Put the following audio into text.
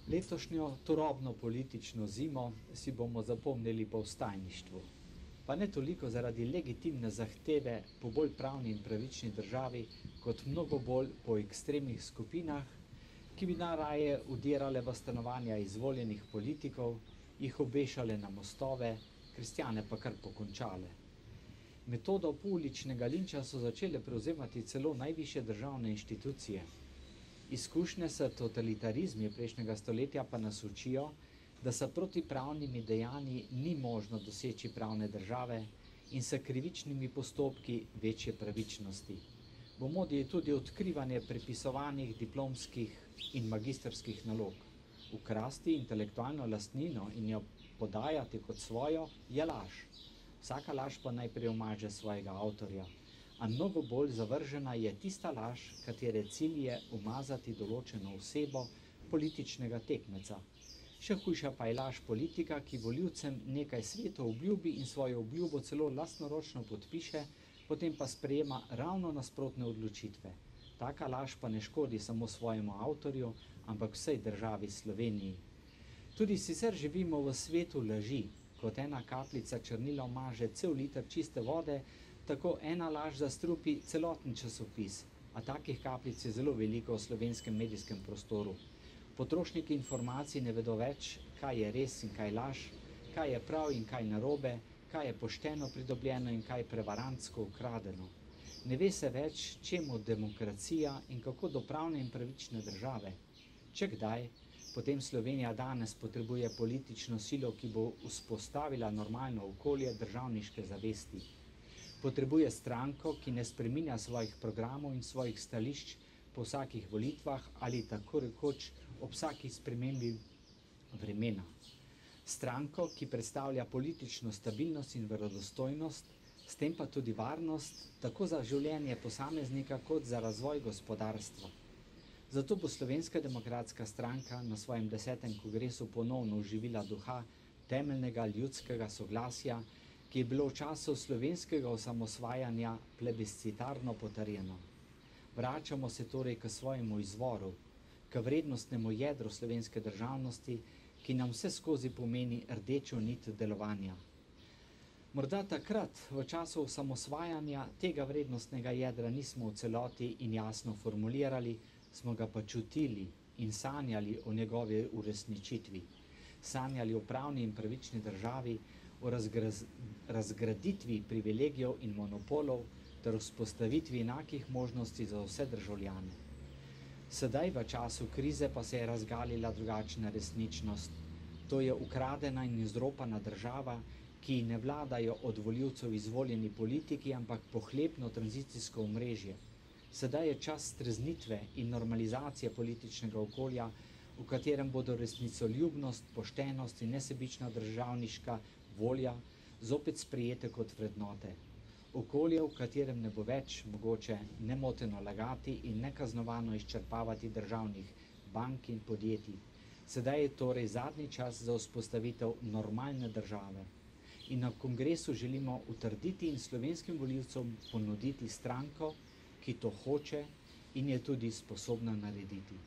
Letošnjo turobno politično zimo si bomo zapomnili po vstajništvu. Pa ne toliko zaradi legitimne zahteve po bolj pravni in pravični državi, kot mnogo bolj po ekstremnih skupinah, ki bi najraje vdirale v stanovanja izvoljenih politikov, jih obešale na mostove, kristjane pa kar pokončale. Metodo pouličnega linča so začele prevzemati celo najvišje državne inštitucije. Izkušnje s totalitarizmi prejšnjega stoletja pa nas učijo, da s protipravnimi dejanji ni možno doseči pravne države in s krivičnimi postopki večje pravičnosti. V modi je tudi odkrivanje prepisovanih diplomskih in magistrskih nalog. Ukrasti intelektualno lastnino in jo podajati kot svojo je laž. Vsaka laž pa najprej omaže svojega avtorja. A mnogo bolj zavržena je tista laž, katere cilj je umazati določeno osebo, političnega tekmeca. Še hujša pa je laž politika, ki volivcem nekaj sveto obljubi in svojo obljubo celo lastnoročno podpiše, potem pa sprejema ravno nasprotne odločitve. Taka laž pa ne škodi samo svojemu avtorju, ampak vsej državi Sloveniji. Tudi sicer živimo v svetu laži. Kot ena kapljica črnila omaže cel liter čiste vode, tako ena laž zastrupi celoten časopis, a takih kapljic je zelo veliko v slovenskem medijskem prostoru. Potrošniki informacij ne vedo več, kaj je res in kaj laž, kaj je prav in kaj narobe, kaj je pošteno pridobljeno in kaj prevarantsko ukradeno. Ne ve se več, čemu demokracija in kako do pravne in pravične države. Če kdaj, potem Slovenija danes potrebuje politično silo, ki bo vzpostavila normalno okolje državniške zavesti. Potrebuje stranko, ki ne spreminja svojih programov in svojih stališč po vsakih volitvah ali tako rekoč ob vsaki spremembi vremena. Stranko, ki predstavlja politično stabilnost in verodostojnost, s tem pa tudi varnost, tako za življenje posameznika kot za razvoj gospodarstva. Zato bo Slovenska demokratska stranka na svojem 10. kongresu ponovno oživila duha temeljnega ljudskega soglasja, ki je bilo v času slovenskega osamosvajanja plebiscitarno potrjeno. Vračamo se torej k svojemu izvoru, k vrednostnemu jedru slovenske državnosti, ki nam vse skozi pomeni rdečo nit delovanja. Morda takrat, v času osamosvajanja, tega vrednostnega jedra nismo v celoti in jasno formulirali, smo ga pa čutili in sanjali o njegovi uresničitvi. Sanjali o pravni in pravični državi, o razgraditvi privilegijev in monopolov ter vzpostavitvi enakih možnosti za vse državljane. Sedaj v času krize pa se je razgalila drugačna resničnost. To je ukradena in izropana država, ki ne vladajo od volivcev izvoljeni politiki, ampak pohlepno tranzicijsko omrežje. Sedaj je čas streznitve in normalizacije političnega okolja, v katerem bodo resnicoljubnost, poštenost in nesebična državniška volja zopet sprejete kot vrednote. Okolje, v katerem ne bo več mogoče nemoteno lagati in nekaznovano izčrpavati državnih bank in podjetij. Sedaj je torej zadnji čas za vzpostavitev normalne države. In na kongresu želimo utrditi in slovenskim volivcem ponuditi stranko, ki to hoče in je tudi sposobna narediti.